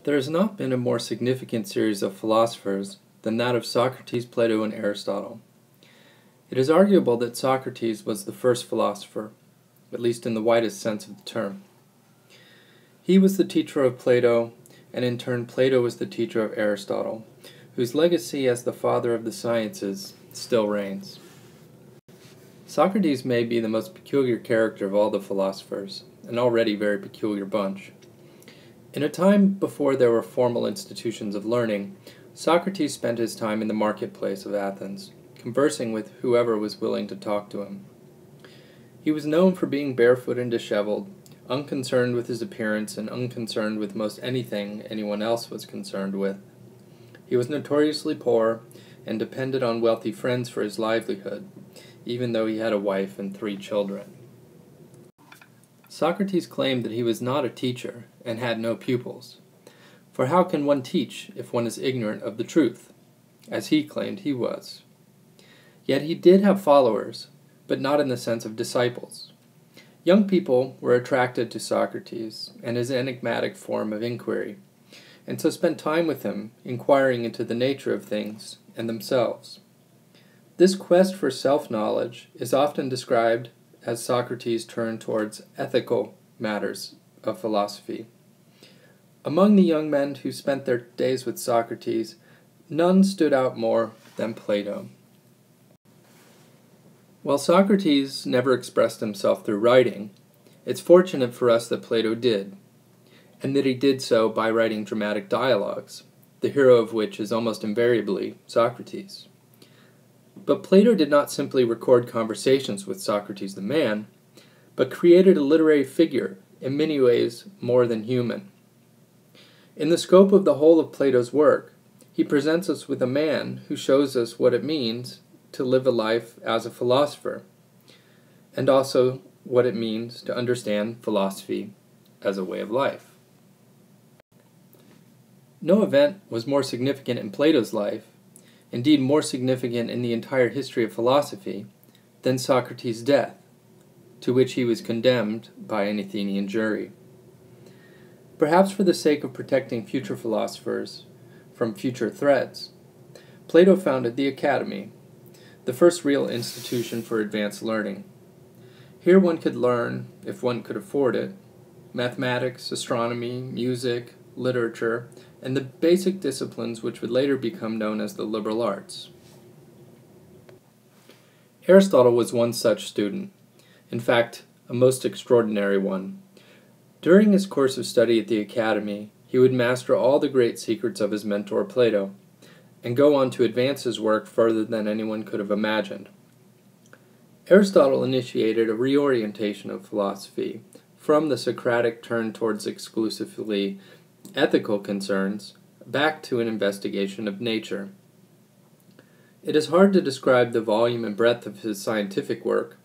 There has not been a more significant series of philosophers than that of Socrates, Plato, and Aristotle. It is arguable that Socrates was the first philosopher, at least in the widest sense of the term. He was the teacher of Plato, and in turn Plato was the teacher of Aristotle, whose legacy as the father of the sciences still reigns. Socrates may be the most peculiar character of all the philosophers, an already very peculiar bunch. In a time before there were formal institutions of learning, Socrates spent his time in the marketplace of Athens, conversing with whoever was willing to talk to him. He was known for being barefoot and disheveled, unconcerned with his appearance and unconcerned with most anything anyone else was concerned with. He was notoriously poor and depended on wealthy friends for his livelihood, even though he had a wife and 3 children. Socrates claimed that he was not a teacher and had no pupils. For how can one teach if one is ignorant of the truth, as he claimed he was? Yet he did have followers, but not in the sense of disciples. Young people were attracted to Socrates and his enigmatic form of inquiry, and so spent time with him, inquiring into the nature of things and themselves. This quest for self-knowledge is often described as Socrates turned towards ethical matters of philosophy. Among the young men who spent their days with Socrates, none stood out more than Plato. While Socrates never expressed himself through writing, it's fortunate for us that Plato did, and that he did so by writing dramatic dialogues, the hero of which is almost invariably Socrates. But Plato did not simply record conversations with Socrates the man, but created a literary figure in many ways more than human. In the scope of the whole of Plato's work, he presents us with a man who shows us what it means to live a life as a philosopher, and also what it means to understand philosophy as a way of life. No event was more significant in Plato's life, indeed more significant in the entire history of philosophy, than Socrates' death, to which he was condemned by an Athenian jury. Perhaps for the sake of protecting future philosophers from future threats, Plato founded the Academy, the first real institution for advanced learning. Here one could learn, if one could afford it, mathematics, astronomy, music, literature, and the basic disciplines which would later become known as the liberal arts. Aristotle was one such student, in fact, a most extraordinary one. During his course of study at the Academy, he would master all the great secrets of his mentor Plato, and go on to advance his work further than anyone could have imagined. Aristotle initiated a reorientation of philosophy from the Socratic turn towards exclusively ethical concerns back to an investigation of nature. It is hard to describe the volume and breadth of his scientific work,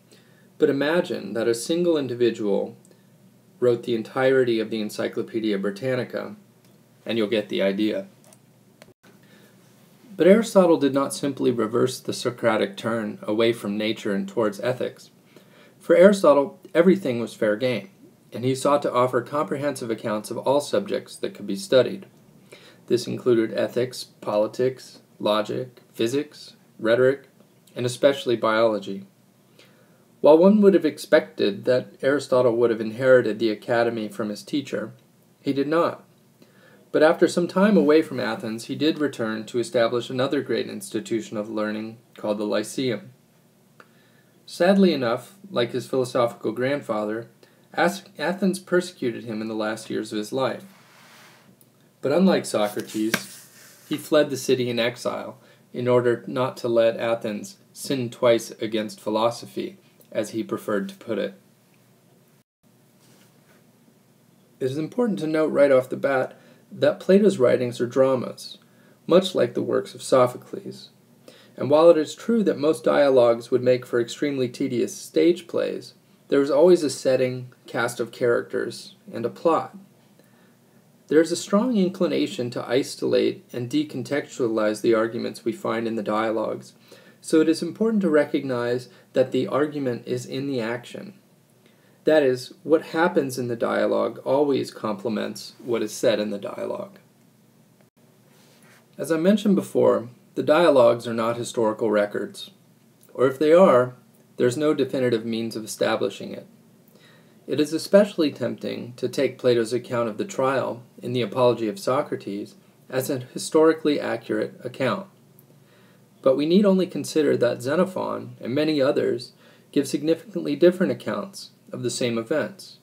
but imagine that a single individual wrote the entirety of the Encyclopedia Britannica, and you'll get the idea. But Aristotle did not simply reverse the Socratic turn away from nature and towards ethics. For Aristotle, everything was fair game, and he sought to offer comprehensive accounts of all subjects that could be studied. This included ethics, politics, logic, physics, rhetoric, and especially biology. While one would have expected that Aristotle would have inherited the Academy from his teacher, he did not. But after some time away from Athens, he did return to establish another great institution of learning called the Lyceum. Sadly enough, like his philosophical grandfather, Athens persecuted him in the last years of his life. But unlike Socrates, he fled the city in exile in order not to let Athens sin twice against philosophy, as he preferred to put it. It is important to note right off the bat that Plato's writings are dramas, much like the works of Sophocles. And while it is true that most dialogues would make for extremely tedious stage plays, there is always a setting, cast of characters, and a plot. There is a strong inclination to isolate and decontextualize the arguments we find in the dialogues, so it is important to recognize that the argument is in the action. That is, what happens in the dialogue always complements what is said in the dialogue. As I mentioned before, the dialogues are not historical records, or if they are, there's no definitive means of establishing it. It is especially tempting to take Plato's account of the trial in the Apology of Socrates as a historically accurate account. But we need only consider that Xenophon and many others give significantly different accounts of the same events,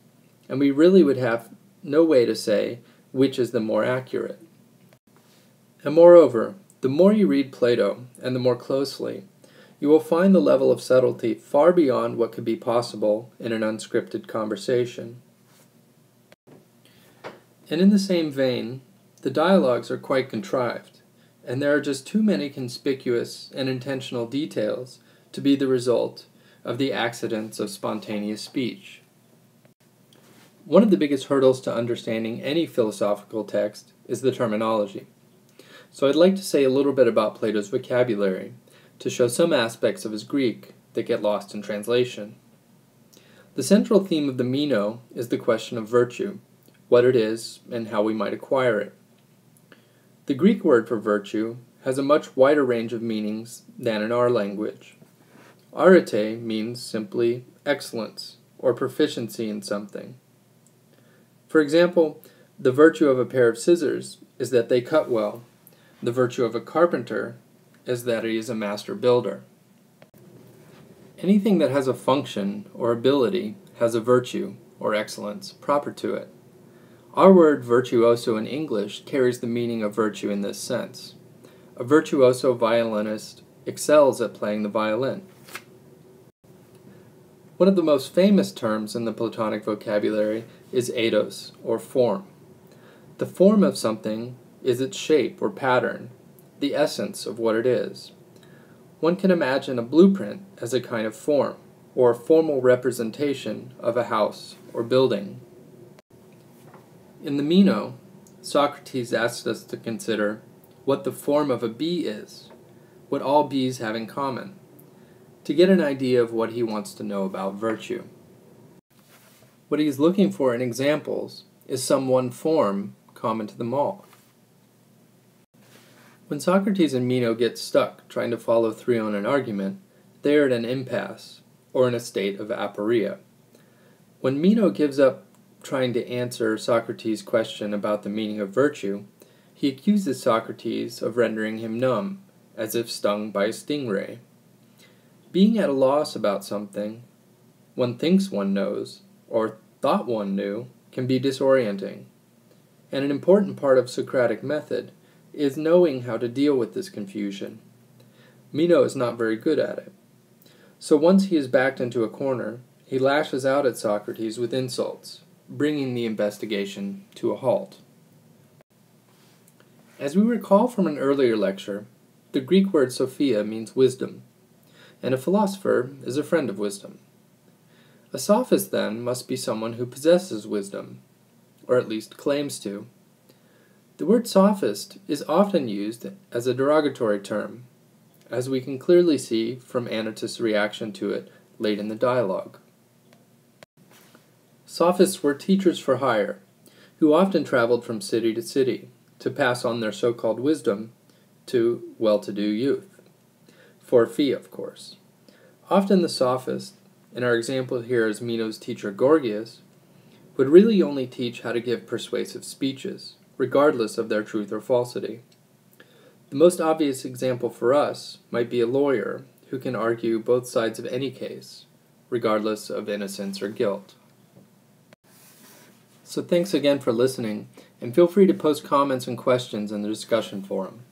and we really would have no way to say which is the more accurate. And moreover, the more you read Plato, and the more closely, you will find the level of subtlety far beyond what could be possible in an unscripted conversation. And in the same vein, the dialogues are quite contrived, and there are just too many conspicuous and intentional details to be the result of the accidents of spontaneous speech. One of the biggest hurdles to understanding any philosophical text is the terminology. So I'd like to say a little bit about Plato's vocabulary, to show some aspects of his Greek that get lost in translation. The central theme of the Meno is the question of virtue, what it is, and how we might acquire it. The Greek word for virtue has a much wider range of meanings than in our language. Arete means simply excellence, or proficiency in something. For example, the virtue of a pair of scissors is that they cut well. The virtue of a carpenter is that he is a master builder. Anything that has a function or ability has a virtue or excellence proper to it. Our word virtuoso in English carries the meaning of virtue in this sense. A virtuoso violinist excels at playing the violin. One of the most famous terms in the Platonic vocabulary is eidos, or form. The form of something is its shape or pattern, the essence of what it is. One can imagine a blueprint as a kind of form, or a formal representation of a house or building. In the Meno, Socrates asks us to consider what the form of a bee is, what all bees have in common, to get an idea of what he wants to know about virtue. What he is looking for in examples is some one form common to them all. When Socrates and Meno get stuck trying to follow through on an argument, they are at an impasse, or in a state of aporia. When Meno gives up trying to answer Socrates' question about the meaning of virtue, he accuses Socrates of rendering him numb, as if stung by a stingray. Being at a loss about something one thinks one knows, or thought one knew, can be disorienting. And an important part of Socratic method is knowing how to deal with this confusion. Meno is not very good at it. So once he is backed into a corner, he lashes out at Socrates with insults, bringing the investigation to a halt. As we recall from an earlier lecture, the Greek word sophia means wisdom, and a philosopher is a friend of wisdom. A sophist, then, must be someone who possesses wisdom, or at least claims to. The word sophist is often used as a derogatory term, as we can clearly see from Anytus' reaction to it late in the dialogue. Sophists were teachers for hire, who often traveled from city to pass on their so-called wisdom to well-to-do youth, for a fee, of course. Often the sophist, in our example here as Meno's teacher Gorgias, would really only teach how to give persuasive speeches, regardless of their truth or falsity. The most obvious example for us might be a lawyer who can argue both sides of any case, regardless of innocence or guilt. So thanks again for listening, and feel free to post comments and questions in the discussion forum.